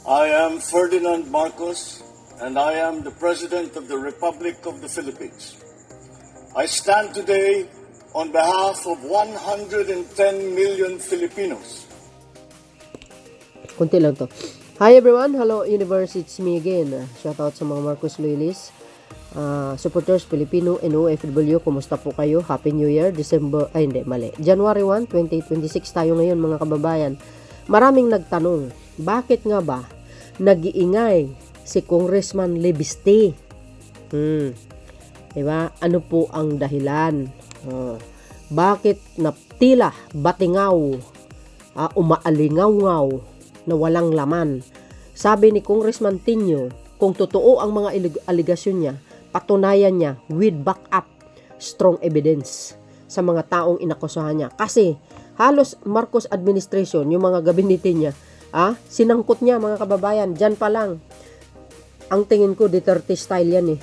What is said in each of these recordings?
I am Ferdinand Marcos, and I am the President of the Republic of the Philippines. I stand today on behalf of 110 million Filipinos. Kunti lang to. Hi everyone, hello universe, it's me again. Shout out sa mga Marcos loyalists, supporters, Filipino and OFW. Kumusta po kayo? Happy New Year, January 1, 2026 tayo ngayon mga kababayan. Maraming nagtanong, bakit nga ba nag-iingay si Congressman Libiste? Diba? Ano po ang dahilan? Bakit tila batingaw, umaalingaw-ngaw na walang laman? Sabi ni Congressman Tinio, kung totoo ang mga aligasyon niya, patunayan niya with backup, strong evidence sa mga taong inakusahan niya. Kasi halos Marcos administration, yung mga gabinete niya, sinangkot niya mga kababayan. Diyan pa lang, ang tingin ko Duterte style yan eh.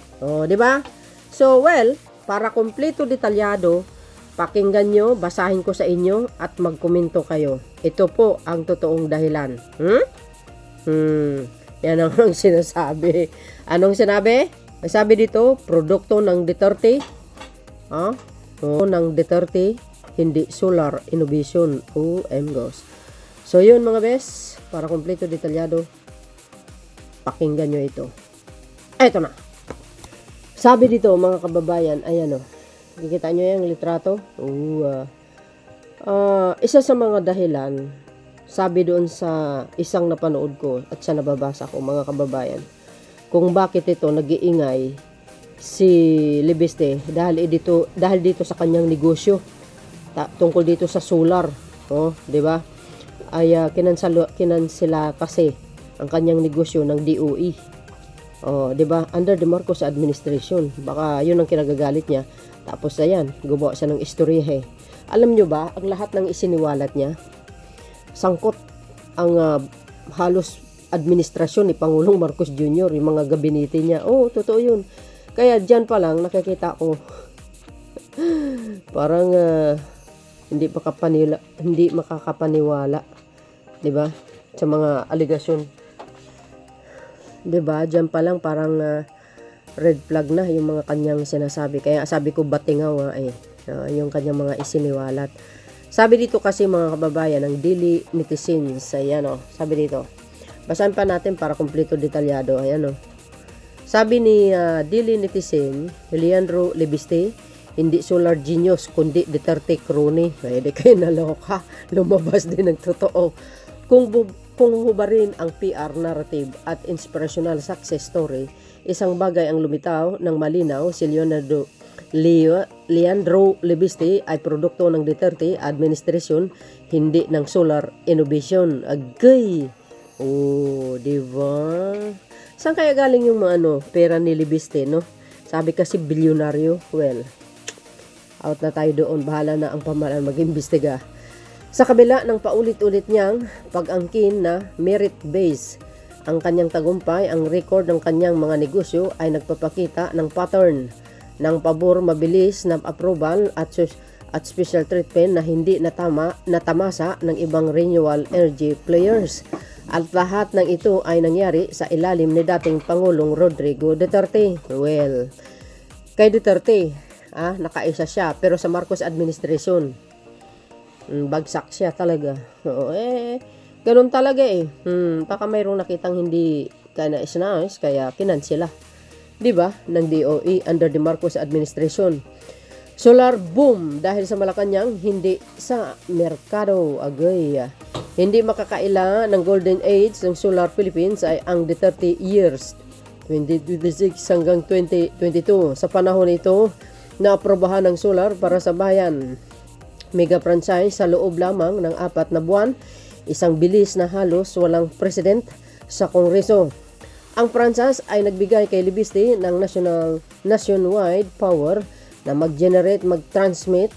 Di ba? So well, para kompleto detalyado, pakinggan nyo, basahin ko sa inyo at magkomento kayo. Ito po ang totoong dahilan. Yan ang sinasabi. Anong sinabi? May sabi dito, produkto ng Duterte. Ng Duterte, hindi solar innovation. OMGOS. So yun mga bes, para kompleto detalyado, pakinggan nyo ito. Eto na. Sabi dito mga kababayan, ayan o. Kikita nyo yung litrato? Isa sa mga dahilan, sabi doon sa isang napanood ko at sa nababasa ko mga kababayan, kung bakit ito nag-iingay si Libiste dahil dito sa kanyang negosyo tungkol dito sa solar, 'di ba? Ay kinansela kasi ang kanyang negosyo ng DOE. 'Di ba? Under the Marcos administration. Baka 'yun ang kinagagalit niya. Tapos ayan, gumawa siya ng istorya. Alam nyo ba, ang lahat ng isiniwalat niya, sangkot ang halos administrasyon ni Pangulong Marcos Jr., yung mga gabinete niya. Totoo yun. Kaya dyan pa lang, nakikita ko, parang hindi makakapaniwala. Diba? Sa mga aligasyon. Diba? Dyan pa lang, parang red flag na yung mga kanyang sinasabi. Kaya sabi ko batingaw yung kanyang mga isiniwalat. Sabi dito kasi mga kababayan ng Daily Netizens, ayan sabi dito. Basahin pa natin para kumpleto detalyado. Ayan Sabi ni Daily Netizen, Leandro Libiste, hindi solar genius kundi Duterte crony. Di kayo naloka. Lumabas din ng totoo. Kung hubarin ang PR narrative at inspirational success story, isang bagay ang lumitaw ng malinaw, si Leandro Libiste ay produkto ng Duterte administration, hindi ng solar innovation. Agay! Diba? Saan kaya galing yung mga pera ni Libiste, no? Sabi kasi bilyonaryo. Well, out na tayo doon. Bahala na ang pamahalaan mag-imbestiga. Sa kabila ng paulit-ulit niyang pag-angkin na merit-based ang kanyang tagumpay, ang record ng kanyang mga negosyo ay nagpapakita ng pattern ng pabor, mabilis na approval at special treatment na hindi natamasa ng ibang renewable energy players. At lahat ng ito ay nangyari sa ilalim ni dating Pangulong Rodrigo Duterte. Well, kay Duterte, nakaisa siya, pero sa Marcos administration, bagsak siya talaga. Ganun talaga baka mayroong nakitang hindi nice, kaya kinansela. Diba? Ng DOE under the Marcos administration. Solar boom dahil sa Malacanang, hindi sa merkado. Agay. Hindi makakaila ng golden age ng Solar Philippines ay ang 30 years, 2026 hanggang 2022. Sa panahon ito, naaprobahan ng solar para sa bayan. Mega franchise sa loob lamang ng 4 na buwan, isang bilis na halos walang president sa Kongreso. Ang franchise ay nagbigay kay Libiste ng nationwide power na mag-generate, mag-transmit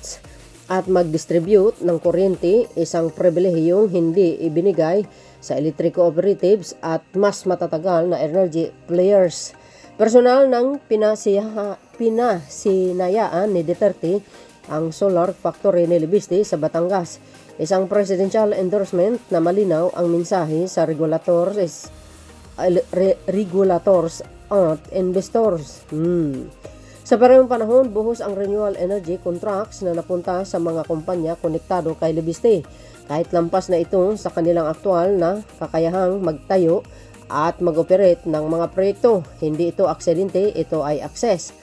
at mag-distribute ng kuryente, isang pribilehiyong hindi ibinigay sa electric cooperatives at mas matatagal na energy players. Personal ng pinasinayaan ni Duterte ang solar factory ni Libiste sa Batangas. Isang presidential endorsement na malinaw ang mensahe sa regulators regulators at investors. Sa parehong panahon, buhos ang renewable energy contracts na napunta sa mga kumpanya konektado kay Libiste. Kahit lampas na ito sa kanilang aktual na kakayahang magtayo at mag-operate ng mga proyekto. Hindi ito aksidente, ito ay access.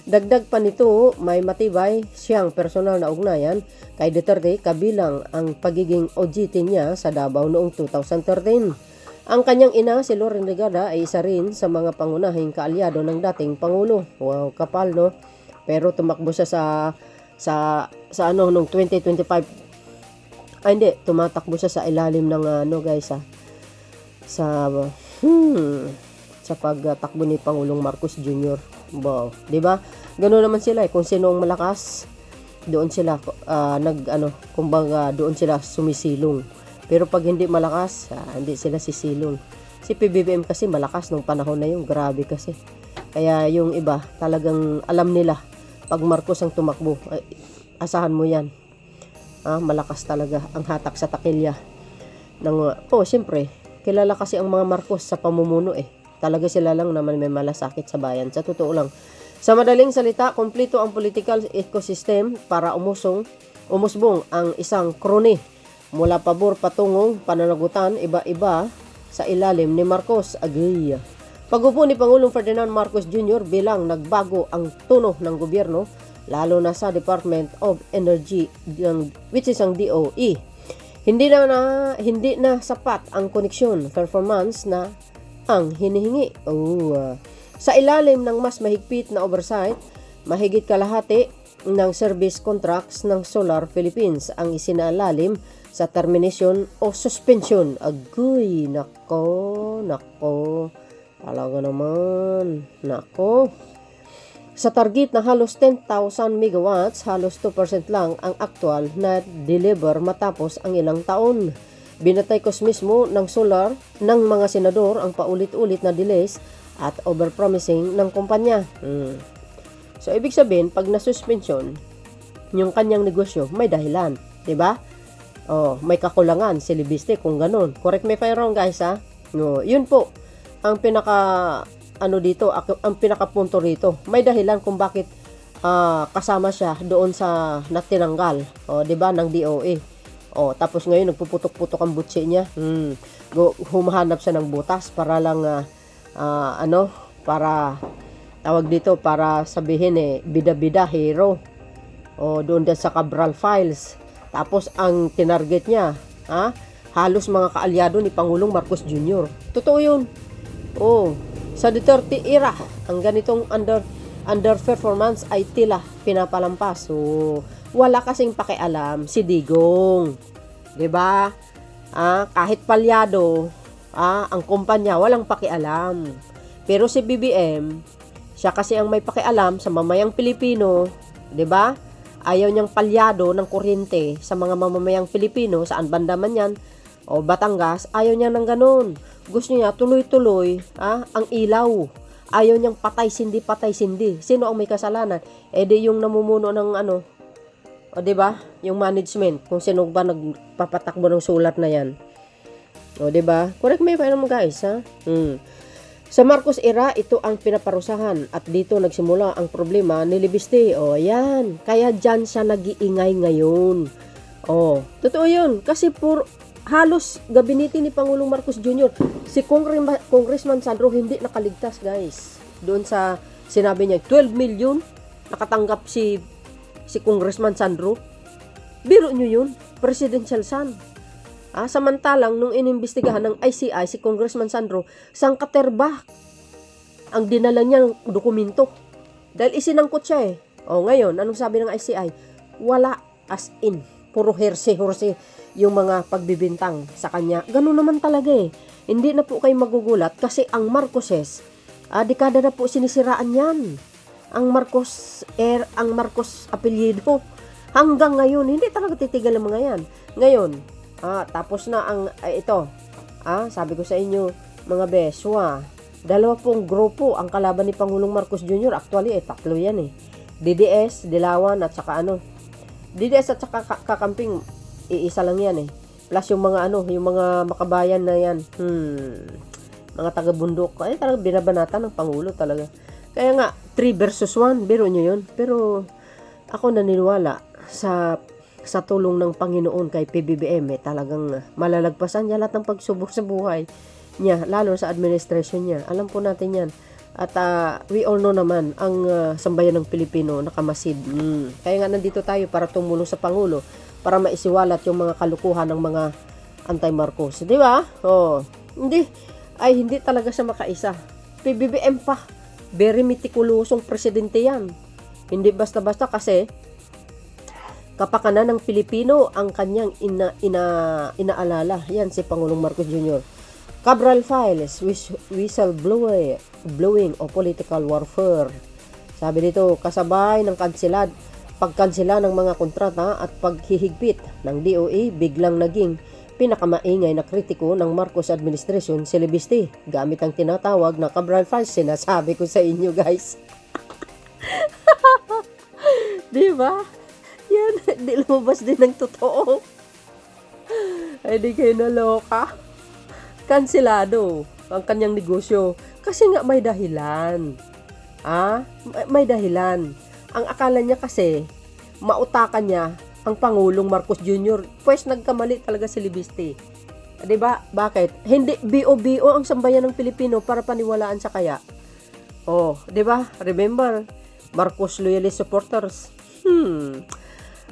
Dagdag pa nito, may matibay siyang personal na ugnayan kay Duterte kabilang ang pagiging OJT niya sa Davao noong 2013. Ang kanyang ina, si Loren Legada, ay isa rin sa mga pangunahing kaalyado ng dating Pangulo. Wow, kapal, no? Pero tumakbo siya sa ano, noong 2025. Ay, hindi. Tumatakbo siya sa ilalim ng, guys, sa pagtakbo ni Pangulong Marcos Jr. Wow. Diba? Ganoon naman sila, Kung sino ang malakas, doon sila, kumbaga, doon sila sumisilong. Pero pag hindi malakas, hindi sila sisilong. Si PBBM kasi malakas nung panahon na yun. Grabe kasi. Kaya yung iba, talagang alam nila. Pag Marcos ang tumakbo, asahan mo yan. Malakas talaga ang hatak sa takilya. Siyempre, kilala kasi ang mga Marcos sa pamumuno Talaga sila lang naman may malasakit sa bayan. Sa totoo lang. Sa madaling salita, kumpleto ang political ecosystem para umusbong ang isang krone. Mula pabor patungong pananagutan, iba-iba sa ilalim ni Marcos. Agay. Pag-upo ni Pangulong Ferdinand Marcos Jr. bilang nagbago ang tono ng gobyerno, lalo na sa Department of Energy, which is ang DOE. Hindi na sapat ang koneksyon performance na ang hinihingi. Sa ilalim ng mas mahigpit na oversight, mahigit kalahati ng service contracts ng Solar Philippines ang isinalalim sa termination o suspension. Agoy, nako. Talaga naman. Nako. Sa target na halos 10,000 megawatts, halos 2% lang ang actual na deliver matapos ang ilang taon. Binatay ko mismo ng solar ng mga senador ang paulit-ulit na delays at overpromising ng kumpanya. So, ibig sabihin, pag na-suspension, yung kanyang negosyo, may dahilan. Diba? May kakulangan si Libiste kung ganun. Correct me if I'm wrong, guys, No, yun po ang ang pinakapunto rito. May dahilan kung bakit kasama siya doon sa natinanggal, 'di ba, ng DOE. Tapos ngayon nagpuputok-putok ang butsi niya. Humahanap siya ng butas para lang para tawag dito, para sabihin bida-bida hero. Doon din sa Cabral Files. Tapos ang tinarget niya, halos mga kaalyado ni Pangulong Marcos Jr. Totoo yun. Sa Duterte era, ang ganitong underperformance ay tila pinapalampas. Wala kasing pakialam si Digong. 'Di ba? Kahit palyado, ang kumpanya walang pakialam. Pero si BBM, siya kasi ang may pakialam sa mamayang Pilipino, 'di ba? Ayaw niyang palyado ng kuryente sa mga mamamayang Pilipino, saan banda man yan, Batangas, ayaw niya ng ganun. Gusto niya tuloy-tuloy, ang ilaw. Ayaw niyang patay-sindi. Sino ang may kasalanan? Di yung namumuno ng diba? Yung management, kung sino ba nagpapatakbo ng sulat na yan. Diba? Correct me if I'm wrong, guys, Sa Marcos era, ito ang pinaparusahan at dito nagsimula ang problema ni Libiste. Yan. Kaya dyan siya nag-iingay ngayon. Totoo yun. Kasi halos gabinete ni Pangulong Marcos Jr. Si Congressman Sandro hindi nakaligtas, guys. Doon sa sinabi niya, 12 million nakatanggap si Congressman Sandro. Biro nyo yun. Presidential son. Samantalang nung inimbestigahan ng ICI si Congressman Sandro, sangkaterbak ang dinala niya ng dokumento. Dahil isinangkot siya ngayon, anong sabi ng ICI? Wala, as in. Puro herse-horse yung mga pagbibintang sa kanya. Ganun naman talaga Hindi na po kayo magugulat kasi ang Marcoses, dekada na po sinisiraan yan. Ang Marcos apelyido. Hanggang ngayon, hindi talaga titigil ang mga yan. Ngayon, tapos na ang ito. Sabi ko sa inyo, mga beswa, 2 grupo ang kalaban ni Pangulong Marcos Jr. Actually, 3 yan DDS, Dilawan at saka DDS at saka Kakamping, iisa lang yan Plus yung mga yung mga makabayan na yan. mga taga-bundok, ay talagang binabanatan ng Pangulo talaga. Kaya nga, 3 versus 1, biro nyo yun. Pero ako naniniwala sa tulong ng Panginoon kay PBBM, talagang malalagpasan niya lahat ng pagsubok sa buhay niya, lalo sa administration niya. Alam po natin yan. At we all know naman, ang sambayan ng Pilipino nakamasid. Kaya nga nandito tayo para tumulong sa Pangulo, para maisiwalat yung mga kalukuhan ng mga anti-Marcos. Di ba? Hindi talaga siya makaisa. PBBM pa. Very meticulosong presidente yan. Hindi basta-basta kasi kapakanan ng Pilipino ang kanyang inaalala. Yan si Pangulong Marcos Jr. Cabral Files, whistleblowing o political warfare. Sabi dito, kasabay ng pagkansela ng mga kontrata at paghihigpit ng DOE, biglang naging pinakamaingay na kritiko ng Marcos administration si Libiste, gamit ang tinatawag na Cabral Files. Sinasabi ko sa inyo, guys. Di ba? Yan, di lumabas din ng totoo. Ay, di kayo naloka. Kanselado ang kanyang negosyo kasi nga may dahilan. May dahilan. Ang akala niya kasi mautakan niya ang Pangulong Marcos Jr. Pues nagkamali talaga si Libiste. 'Di ba? Bakit? Hindi BO ang sambayan ng Pilipino para paniwalaan sa kaya. 'di ba? Remember, Marcos loyalist supporters.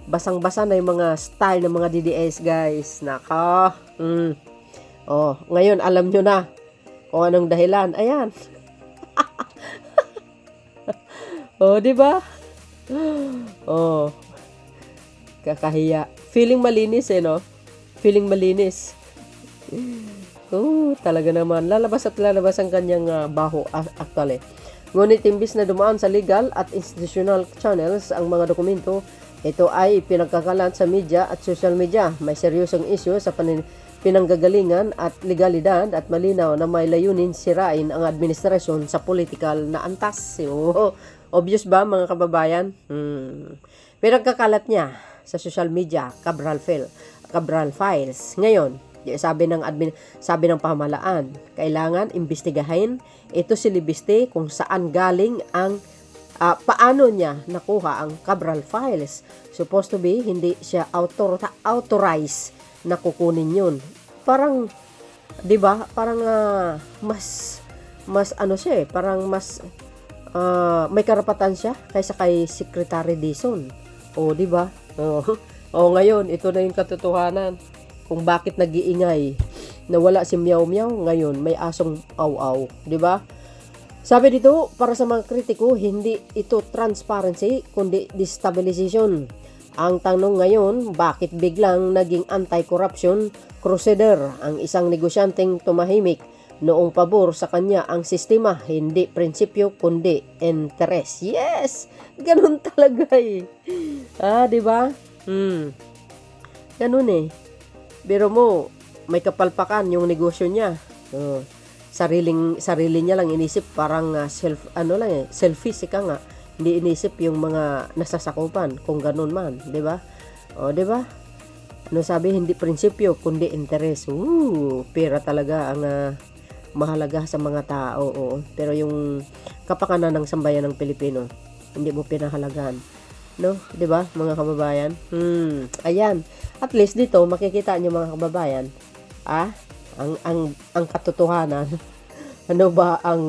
Basang-basa na yung mga style ng mga DDS, guys. Naka. Ngayon alam nyo na kung anong dahilan. Ayan. Di ba? Kakahiya. Feeling malinis no? Feeling malinis. Talaga naman. Lalabas at lalabas ang kanyang baho actually. Ngunit imbis na dumaan sa legal at institutional channels ang mga dokumento, ito ay pinagkakalat sa media at social media. May seryosong issue sa pinanggagalingan at legalidad at malinaw na may layunin sirain ang administrasyon sa political na antas. Obvious ba mga kababayan? Pinagkakalat niya sa social media, Cabral Files. Ngayon, sabi ng pamahalaan, kailangan imbestigahin ito si Libiste kung saan galing ang paano niya nakuha ang Cabral Files. Supposed to be, hindi siya authorized na kukunin yun. Parang, di ba? Parang mas siya parang mas may karapatan siya kaysa kay Secretary Dizon. Di ba? Ngayon, ito na yung katotohanan kung bakit nag-iingay na wala si Meow Meow, ngayon may asong aw-aw, di ba? Sabi dito, para sa mga kritiko, hindi ito transparency, kundi destabilization. Ang tanong ngayon, bakit biglang naging anti-corruption crusader ang isang negosyanteng tumahimik noong pabor sa kanya ang sistema, hindi prinsipyo, kundi interes. Yes! Ganun talaga di ba? Ganun Pero mo, may kapalpakan yung negosyo niya. Sarili niya lang inisip, parang selfish ka nga. Hindi inisip yung mga nasasakupan kung ganun man, 'di ba? Di ba? Ano sabi, hindi prinsipyo kundi interes. Pera talaga ang mahalaga sa mga tao. Pero yung kapakanan ng sambayan ng Pilipino, hindi mo pinahalagan. No? 'Di ba, mga kababayan? Ayan. At least dito makikita niyo mga kababayan, ang katotohanan. Ano ba ang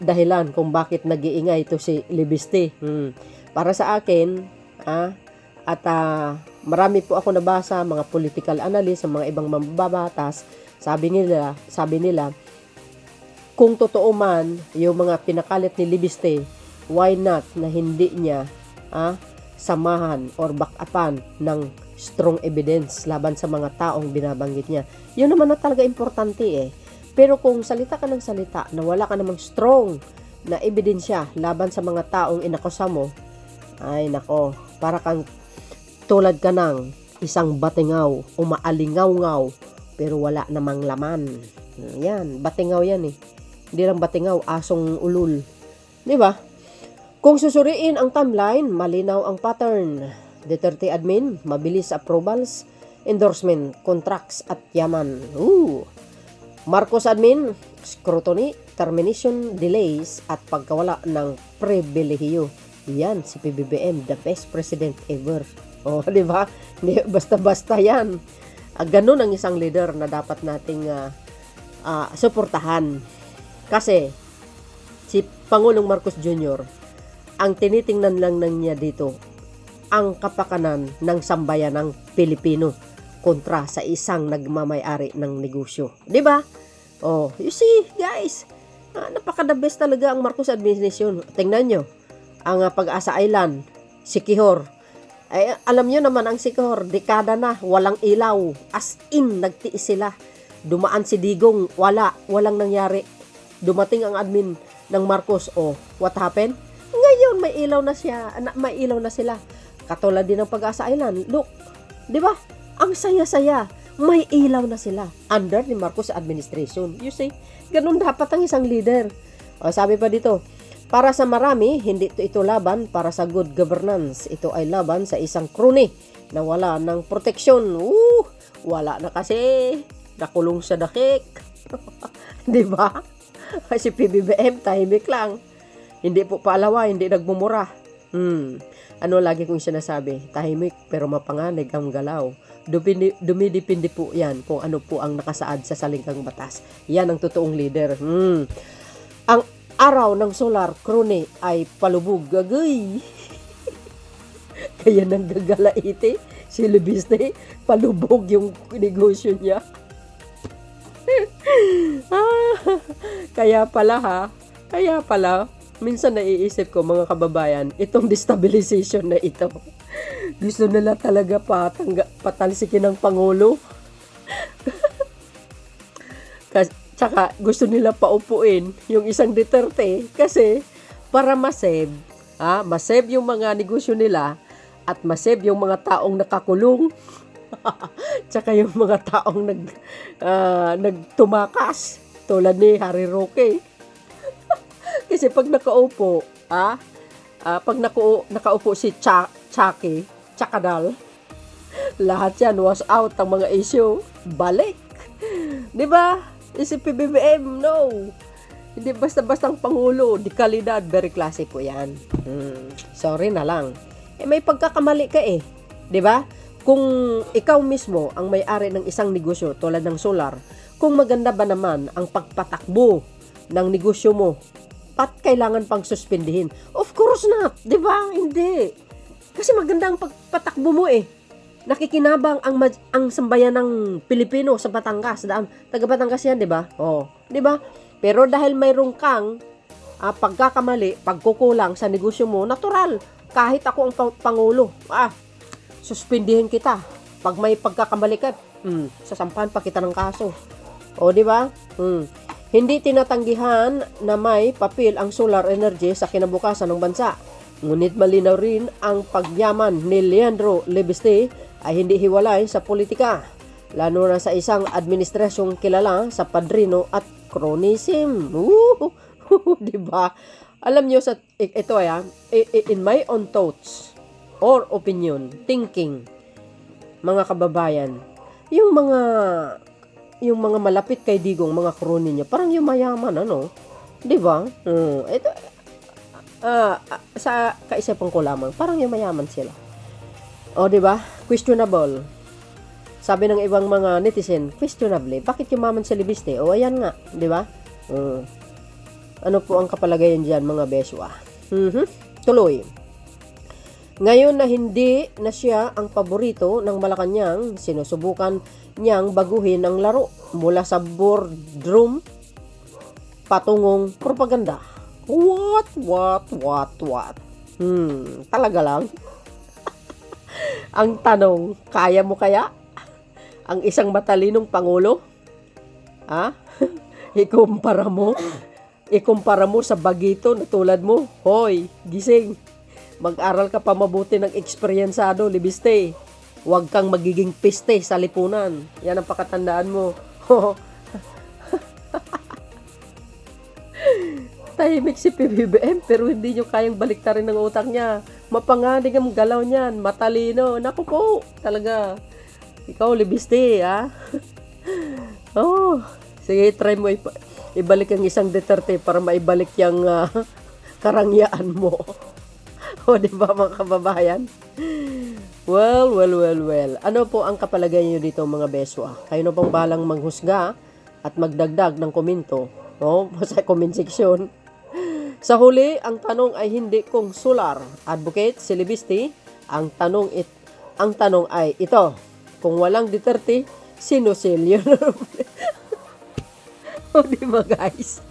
dahilan kung bakit nag-iingay ito si Libiste? Para sa akin, at marami po ako nabasa, mga political analyst, mga ibang mambabatas, sabi nila, kung totoo man yung mga pinakalit ni Libiste, why not na hindi niya samahan or back-upan ng strong evidence laban sa mga taong binabanggit niya. Yun naman na talaga importante Pero kung salita ka ng salita na wala ka namang strong na ebidensya laban sa mga taong inakusa mo, ay nako, para kang tulad ka ng isang batingaw, umaalingaw-ngaw, pero wala namang laman. Yan, batingaw yan Hindi lang batingaw, asong ulul. Di ba? Kung susuriin ang timeline, malinaw ang pattern. Duterte admin, mabilis approvals, endorsement, contracts at yaman. Marcos admin, scrutiny, termination, delays, at pagkawala ng pribilehiyo. Yan, si PBBM, the best president ever. O, di ba? Hindi, basta-basta yan. Ganun ang isang leader na dapat nating suportahan. Kasi, si Pangulong Marcos Jr., ang tinitingnan lang niya dito, ang kapakanan ng sambayanang Pilipino kontra sa isang nagmamay-ari ng negosyo. 'Di ba? Oh, you see, guys, napaka-the best talaga ang Marcos administration. Tingnan nyo, ang Pag-asa Island, Siquijor. Ay, alam nyo naman, ang Siquijor, dekada na, walang ilaw. As in, nagtiis sila. Dumaan si Digong, walang nangyari. Dumating ang admin ng Marcos, oh, what happened? Ngayon, may ilaw na sila. Katulad din ng Pag-asa Island. Look, di ba? Ang saya-saya. May ilaw na sila. Under ni Marcos administration. You see, ganun dapat ang isang leader. O, sabi pa dito, para sa marami, hindi ito laban para sa good governance. Ito ay laban sa isang krone na wala ng proteksyon. Wala na kasi. Nakulong sa dakik. Di ba? Kasi PBBM, tahimik lang. Hindi po paalawa, hindi nagmumura. Ano lagi kong sinasabi? Tahimik pero mapanganib ang galaw. Dumidipindi po yan kung ano po ang nakasaad sa saligang batas. Yan ang totoong leader. Ang araw ng solar krone ay palubog. Gagay! Kaya nang gagalaite, si Libiste, palubog yung negosyo niya. Kaya pala, minsan naiisip ko mga kababayan, itong destabilization na ito, gusto nila talaga patalsikin ng Pangulo. Tsaka gusto nila paupuin yung isang Duterte kasi para masave yung mga negosyo nila at masave yung mga taong nakakulong. Tsaka yung mga taong nagtumakas tulad ni Harry Roque. Kasi pag nakaupo, pag nakaupo si Chakadal, lahat yan was out ang mga issue. Balik. 'Di ba? Si PBBM, no. Hindi basta-bastang pangulo, di kalidad, very classy po 'yan. Sorry na lang. May pagkakamali ka 'di ba? Kung ikaw mismo ang may-ari ng isang negosyo tulad ng solar, kung maganda ba naman ang pagpatakbo ng negosyo mo, kailangan pang suspindihin? Of course not, 'di ba? Hindi. Kasi maganda ang pagpatakbo mo Nakikinabang ang sambayan ng Pilipino sa Batangas. Taga Batangas yan, 'di ba? Oh, 'di ba? Pero dahil mayroong kang pagkakamali, pagkukulang sa negosyo mo, natural. Kahit ako ang pangulo, suspindihin kita. Pag may pagkakamali ka, sasampahan pa kita ng kaso. O, 'di ba? Hindi tinatanggihan na may papel ang solar energy sa kinabukasan ng bansa. Ngunit malinaw rin ang pagyaman ni Leandro Lebiste ay hindi hiwalay sa politika, lalo na sa isang administrasyong kilala sa padrino at cronyism. Diba? Alam nyo, ito in my own thoughts or opinion, thinking, mga kababayan, yung mga malapit kay Digong, mga crony niya, parang yung mayaman, diba? Ito, sa kaisipan ko lamang, parang yung mayaman sila. O, diba? Questionable. Sabi ng ibang mga netizen, questionable. Bakit yumaman si Libiste? O, ayan nga, diba? Ano po ang kapalagayan dyan, mga beswa? Tuloy. Ngayon na hindi na siya ang paborito ng Malacanang, sinusubukan niyang baguhin ang laro mula sa boardroom patungong propaganda. What? Talaga lang? Ang tanong, kaya mo kaya ang isang matalinong pangulo? Ikumpara mo sa bagito na tulad mo. Hoy, gising. Mag-aral ka pa mabuti ng eksperyensado, Libiste. Huwag kang magiging piste sa lipunan. Yan ang pakatandaan mo. Tahimik si PBBM pero hindi nyo kayang baliktarin ng utak niya. Mapanganib ang galaw niyan. Matalino. Naku po. Talaga. Ikaw, Libiste, Sige, try mo ibalik ang isang Duterte para maibalik yung karangyaan mo. O, di ba mga kababayan? Well. Ano po ang kapalagay nyo dito mga beswa? Kayo na pong balang manghusga at magdagdag ng komento, no? Sa comment section. Sa huli, ang tanong ay hindi kung Solar, Advocate, Celibisti. Ang tanong ay ito. Kung walang Duterte, sino si Leonardo? O, di ba guys?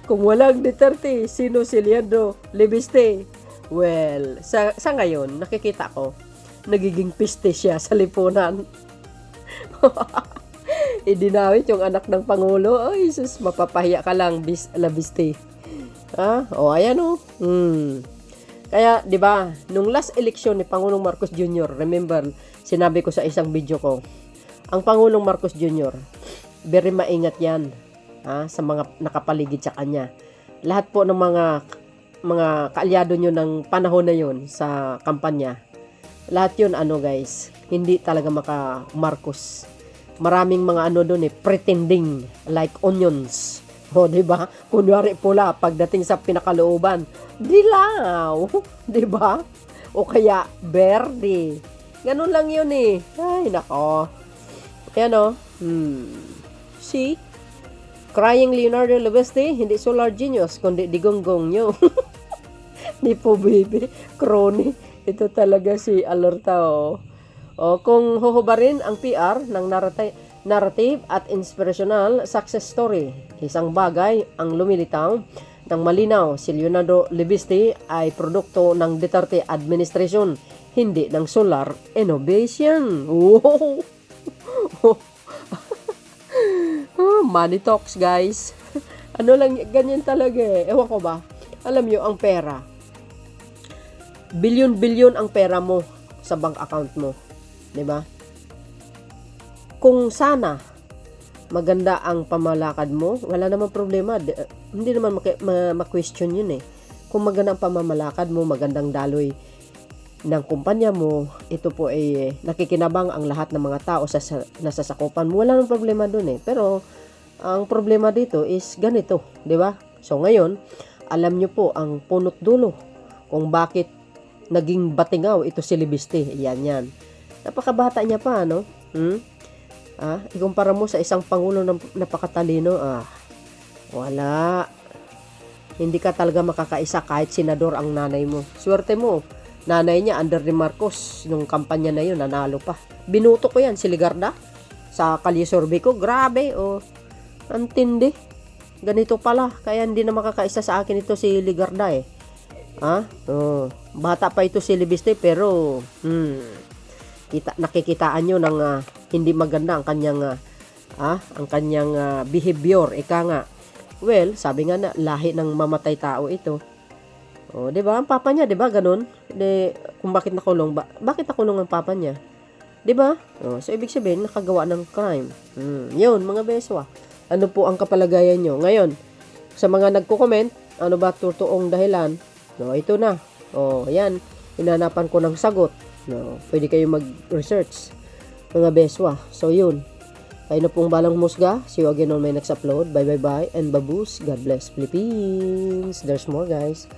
Kung walang Duterte, sino si Leandro Lebiste? Well, sa ngayon, nakikita ko, nagiging piste siya sa lipunan. Idinawit yung anak ng Pangulo. Ay, sus, mapapahiya ka lang, Labiste. O, ayan o. Kaya, di ba, nung last election ni Pangulong Marcos Jr., remember, sinabi ko sa isang video ko, ang Pangulong Marcos Jr., very maingat yan sa mga nakapaligid sa kanya. Lahat po ng mga kaalyado nyo ng panahon na yon sa kampanya, lahat yun guys, hindi talaga maka Marcos. Maraming mga doon pretending like onions. O, di ba? Kunwari pula, pagdating sa pinakalooban, dilaw. Di ba? O kaya, verde. Ganun lang yun Ay, nako. Ayan o. See? Crying Leonardo Lebeste, hindi Solar Genius, kundi digonggong nyo. Di po, baby. Crony. Ito talaga si Alerta, o. O, kung huhubarin ang PR ng narrative at inspirational success story, isang bagay ang lumilitaw ng malinaw, si Leonardo Lebiste ay produkto ng Duterte administration, hindi ng Solar Innovation. Wow! Money talks, guys. Ganyan talaga Ewan ko ba? Alam nyo, ang pera. Bilyon-bilyon ang pera mo sa bank account mo. Diba? Kung sana maganda ang pamalakad mo, wala namang problema. Hindi naman ma-question yun Kung maganda ang pamamalakad mo, magandang daloy ng kumpanya mo, ito po ay nakikinabang ang lahat ng mga tao sa nasasakupan mo. Wala namang problema dun Pero, ang problema dito is ganito, di ba? So, ngayon, alam nyo po ang punot dulo kung bakit naging batingaw ito si Lebiste. Yan. Napakabata niya pa, ikumpara mo sa isang pangulo na napakatalino, wala. Hindi ka talaga makakaisa kahit senador ang nanay mo. Swerte mo. Nanay niya, under ni Marcos, nung kampanya na yun, nanalo pa. Binuto ko yan, si Ligarda. Sa Kalye Sorbe ko, grabe, ang tindi. Ganito pala, kaya hindi na makakaisa sa akin ito si Ligarda bata pa ito si Lebiste, pero, nakikitaan nyo ng hindi maganda ang kanyang behavior, ika nga. Well, sabi nga na, lahi ng mamatay tao ito. O, di ba? Ang papa niya, di ba? Ganun. Kung bakit nakulong, bakit nakulong ang papa niya? Di ba? O, so, ibig sabihin, nakagawa ng crime. Yun, mga beswa. Ano po ang kapalagayan nyo? Ngayon, sa mga nagko-comment, ano ba totoong dahilan? No, ito na. O, yan. Hinanapan ko ng sagot. No, pwede kayo mag-research. Mga beswa. So, yun. Kayo na pong balang musga. See you again on my next upload. Bye. And baboos. God bless Philippines. There's more, guys.